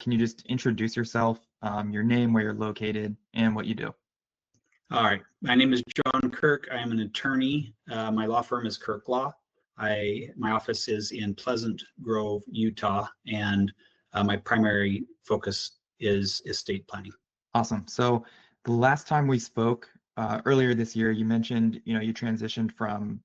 Can you just introduce yourself, your name, where you're located, and what you do? All right. My name is Jon Kirk. I am an attorney. My law firm is Kirk Law. My office is in Pleasant Grove, Utah, and my primary focus is estate planning. Awesome. So the last time we spoke earlier this year, you mentioned you transitioned from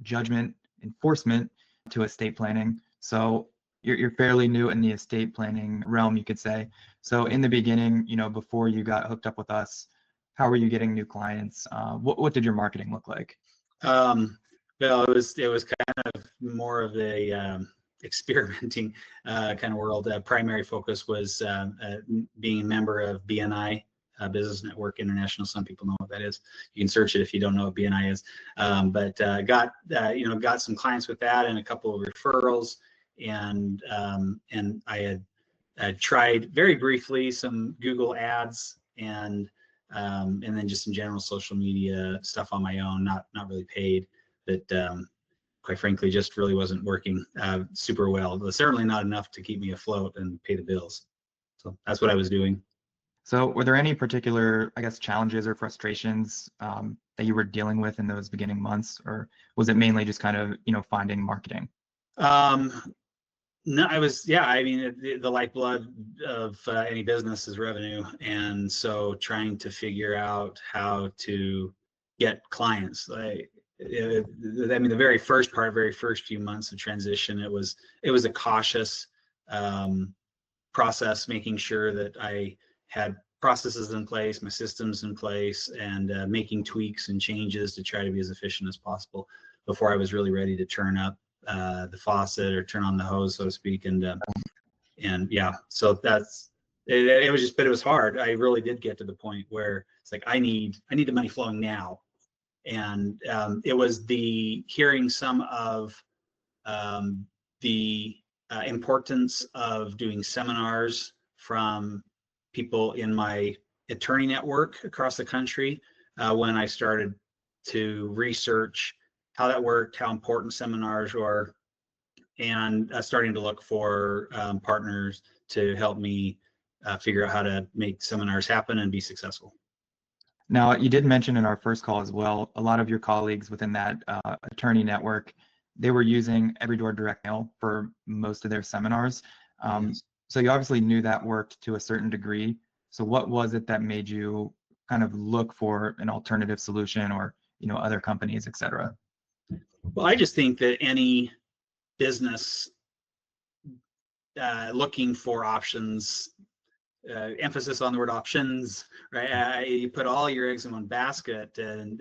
judgment enforcement to estate planning. So you're fairly new in the estate planning realm, you could say. So in the beginning, before you got hooked up with us, how were you getting new clients? What did your marketing look like? Well, it was kind of more of a experimenting kind of world. Primary focus was being a member of BNI, Business Network International. Some people know what that is. You can search it if you don't know what BNI is. But got some clients with that and a couple of referrals, and I had tried very briefly some Google ads and then just some general social media stuff on my own, not really paid. That quite frankly just really wasn't working super well. It was certainly not enough to keep me afloat and pay the bills. So that's what I was doing. So were there any particular, I guess, challenges or frustrations that you were dealing with in those beginning months, or was it mainly just kind of, finding marketing? No, I mean, the lifeblood of any business is revenue. And so trying to figure out how to get clients, the very first few months of transition, it was a cautious process, making sure that I had processes in place, my systems in place, and making tweaks and changes to try to be as efficient as possible before I was really ready to turn up the faucet or turn on the hose, so to speak. And yeah, so it was just, but it was hard. I really did get to the point where it's like, I need the money flowing now. And it was the hearing some of the importance of doing seminars from people in my attorney network across the country when I started to research how that worked, how important seminars were, and starting to look for partners to help me figure out how to make seminars happen and be successful. Now, you did mention in our first call as well, a lot of your colleagues within that attorney network, they were using Everydoor Direct Mail for most of their seminars. Yes. So you obviously knew that worked to a certain degree. So what was it that made you kind of look for an alternative solution, or other companies, et cetera? Well, I just think that any business looking for options, emphasis on the word options, right? You put all your eggs in one basket, and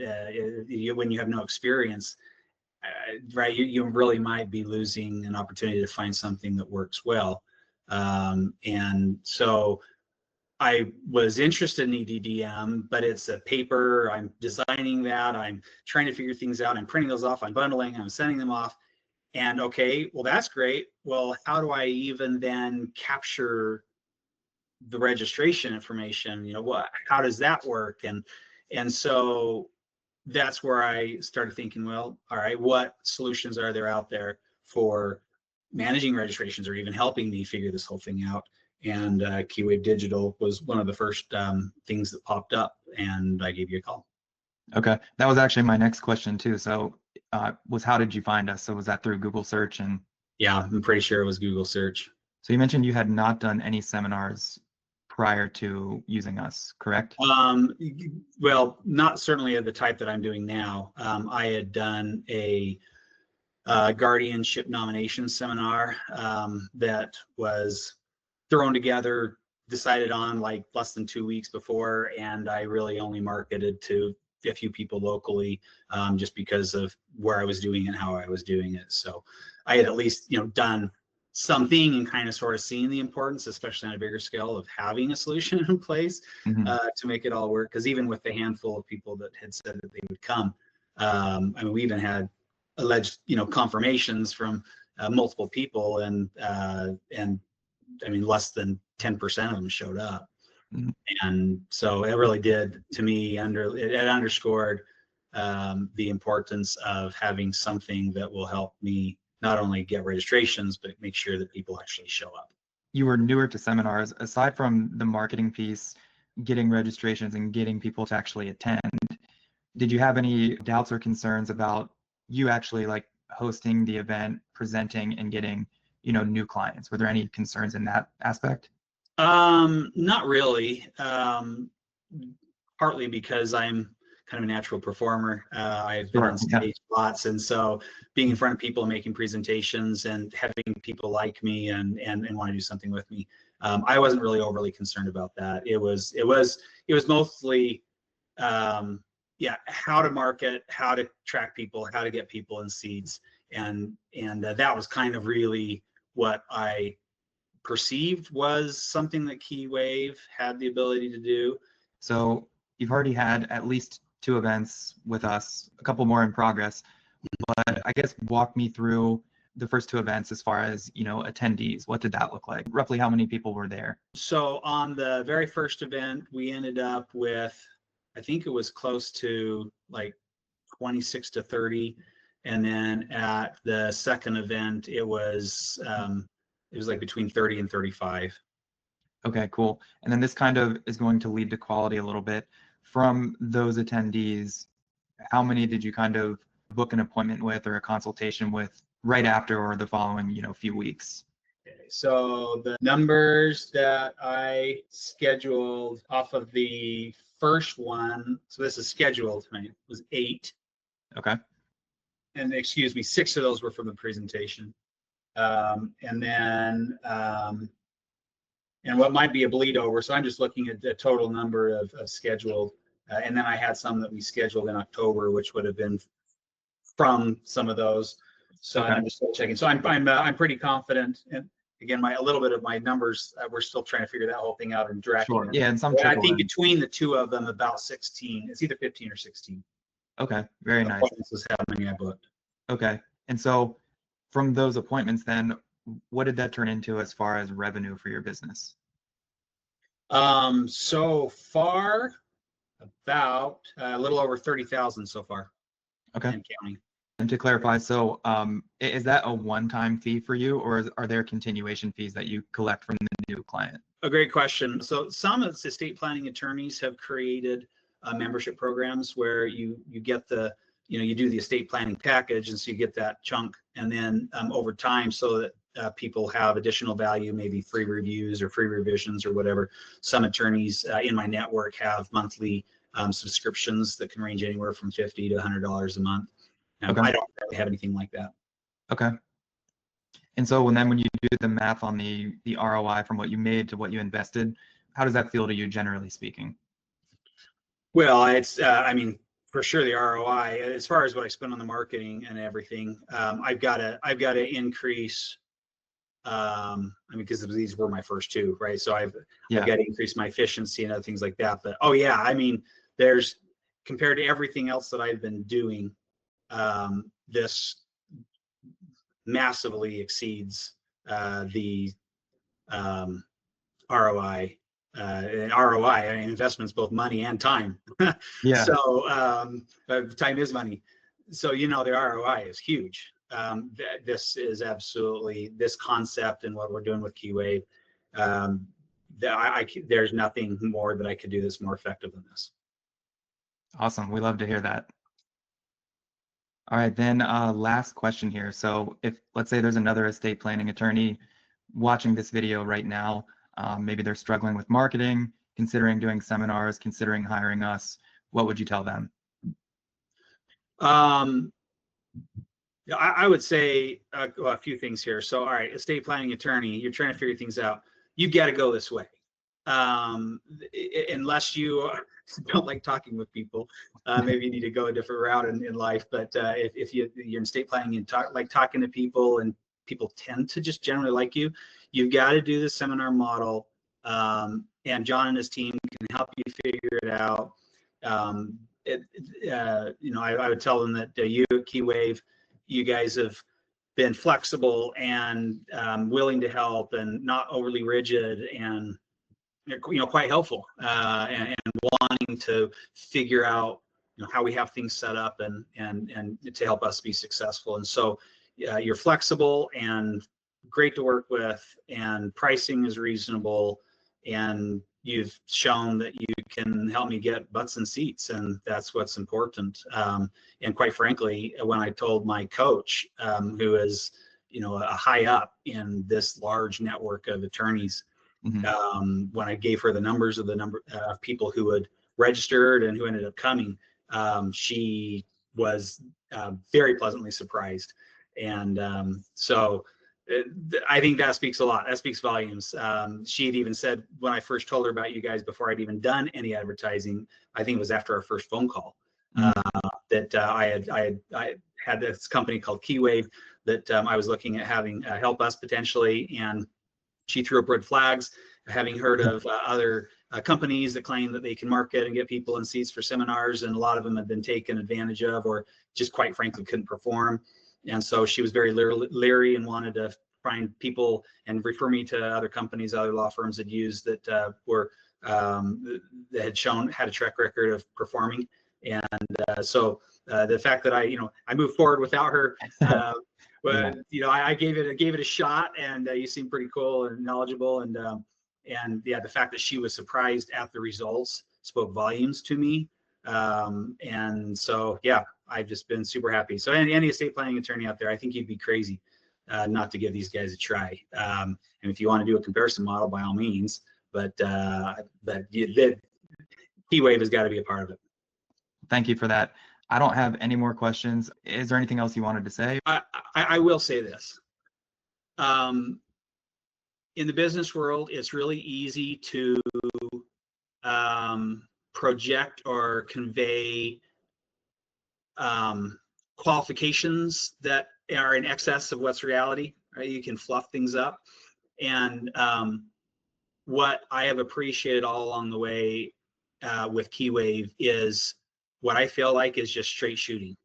when you have no experience, right, you really might be losing an opportunity to find something that works well. And so I was interested in EDDM, but it's a paper. I'm designing that. I'm trying to figure things out. I'm printing those off. I'm bundling. I'm sending them off. And okay, well, that's great. Well, how do I even then capture the registration information? How does that work? And so that's where I started thinking, well, all right, what solutions are there out there for managing registrations or even helping me figure this whole thing out? And Keywave Digital was one of the first things that popped up, and I gave you a call. Okay, that was actually my next question too. So how did you find us? So was that through Google search? And yeah, I'm pretty sure it was Google search. So you mentioned you had not done any seminars prior to using us, correct? Well, not certainly of the type that I'm doing now. I had done a guardianship nomination seminar that was thrown together, decided on like less than 2 weeks before, and I really only marketed to a few people locally just because of where I was doing it and how I was doing it. So I had at least done something and kind of sort of seeing the importance, especially on a bigger scale, of having a solution in place to make it all work. Because even with the handful of people that had said that they would come, I mean, we even had alleged confirmations from multiple people, and I mean, less than 10% of them showed up. And so it really did, to me, it underscored the importance of having something that will help me not only get registrations, but make sure that people actually show up. you were newer to seminars, aside from the marketing piece, getting registrations and getting people to actually attend, did you have any doubts or concerns about you actually like hosting the event, presenting, and getting, new clients? Were there any concerns in that aspect? Not really. Partly because I'm kind of a natural performer. I've been Sure. on Yeah. stage lots, and so being in front of people and making presentations and having people like me and want to do something with me, I wasn't really overly concerned about that. It was mostly yeah, how to market, how to track people, how to get people in seats, and that was kind of really what I perceived was something that Keywave had the ability to do. So you've already had at least 2 events with us, a couple more in progress, but I guess walk me through the first 2 events as far as, attendees. What did that look like? Roughly how many people were there? So on the very first event, we ended up with, I think it was close to like 26 to 30. And then at the second event, it was like between 30 and 35. Okay, cool. And then this kind of is going to lead to quality a little bit. From those attendees, how many did you kind of book an appointment with or a consultation with right after or the following, few weeks? Okay, so the numbers that I scheduled off of the first one, so this is scheduled, right, was 8. Okay. And excuse me, 6 of those were from the presentation. And then, and what might be a bleed over, so I'm just looking at the total number of scheduled. And then I had some that we scheduled in October, which would have been from some of those. So Okay. I'm just still checking. So I'm pretty confident. And again, a little bit of my numbers, we're still trying to figure that whole thing out and tracking. Sure. Yeah, and some I trickle think in. between the two of them, about 16. It's either 15 or 16. Okay, very nice. Appointments is how many I booked. Okay. And so from those appointments then, what did that turn into as far as revenue for your business? So far, about a little over 30,000 so far. Okay. And counting. And to clarify, so is that a one-time fee for you, or are there continuation fees that you collect from the new client? A great question. So some of the estate planning attorneys have created membership programs where you get the, you do the estate planning package, and so you get that chunk, and then over time, so that people have additional value, maybe free reviews or free revisions or whatever. Some attorneys in my network have monthly subscriptions that can range anywhere from $50 to $100 a month. Okay. I don't really have anything like that. Okay. And so when you do the math on the ROI from what you made to what you invested, how does that feel to you, generally speaking? Well, it's I mean, for sure the ROI, as far as what I spend on the marketing and everything, I've got to increase. I mean, because these were my first 2, right? So I've got to increase my efficiency and other things like that. But oh yeah, I mean, there's, compared to everything else that I've been doing, this massively exceeds the ROI. And ROI, I mean, investments, both money and time. Yeah. So time is money. So the ROI is huge. This is absolutely, this concept and what we're doing with Keywave. There's nothing more that I could do that's more effective than this. Awesome. We love to hear that. All right, then last question here. So if, let's say there's another estate planning attorney watching this video right now, maybe they're struggling with marketing, considering doing seminars, considering hiring us, what would you tell them? I would say a few things here. So, all right, estate planning attorney, you're trying to figure things out. You've got to go this way. Unless you don't like talking with people, maybe you need to go a different route in life. But if you're in estate planning and like talking to people, and people tend to just generally like you, you've got to do the seminar model. And Jon and his team can help you figure it out. I would tell them that you at Keywave, you guys have been flexible and willing to help and not overly rigid, and quite helpful and wanting to figure out how we have things set up and to help us be successful. And so you're flexible and great to work with, and pricing is reasonable, and you've shown that you can help me get butts and seats, and that's what's important. And quite frankly, when I told my coach, who is, a high up in this large network of attorneys, when I gave her the numbers of the number of people who had registered and who ended up coming, she was very pleasantly surprised. And so I think that speaks a lot. That speaks volumes. She had even said, when I first told her about you guys, before I'd even done any advertising, I think it was after our first phone call, that I had this company called Keywave that I was looking at having help us potentially, and she threw up red flags, having heard of other companies that claim that they can market and get people in seats for seminars, and a lot of them have been taken advantage of, or just quite frankly couldn't perform. And so she was very leery and wanted to find people and refer me to other companies, other law firms had used that were that had a track record of performing. And so the fact that I moved forward without her, but I gave it a shot, and you seem pretty cool and knowledgeable, and yeah, the fact that she was surprised at the results spoke volumes to me. And so yeah, I've just been super happy. So any estate planning attorney out there, I think you'd be crazy not to give these guys a try. And if you want to do a comparison model, by all means, but Keywave has got to be a part of it. Thank you for that. I don't have any more questions. Is there anything else you wanted to say? I will say this. In the business world, it's really easy to project or convey qualifications that are in excess of what's reality, right? You can fluff things up. And what I have appreciated all along the way with Keywave is what I feel like is just straight shooting.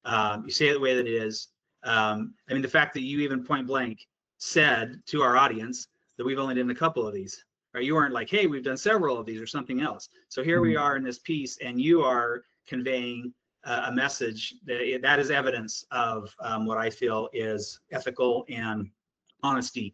You say it the way that it is. I mean, the fact that you even point blank said to our audience that we've only done a couple of these, right? You weren't like, hey, we've done several of these or something else. So here we are in this piece, and you are conveying a message that is evidence of what I feel is ethical and honesty.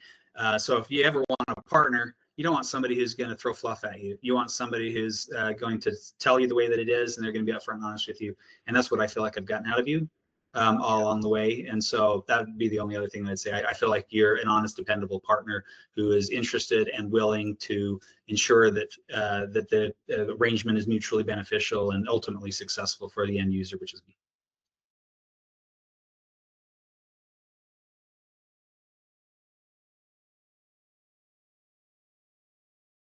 So if you ever want a partner, you don't want somebody who's going to throw fluff at you. You want somebody who's going to tell you the way that it is, and they're going to be upfront and honest with you. And that's what I feel like I've gotten out of you all along the way. And so that would be the only other thing I'd say. I feel like you're an honest, dependable partner who is interested and willing to ensure that that the arrangement is mutually beneficial and ultimately successful for the end user, which is me.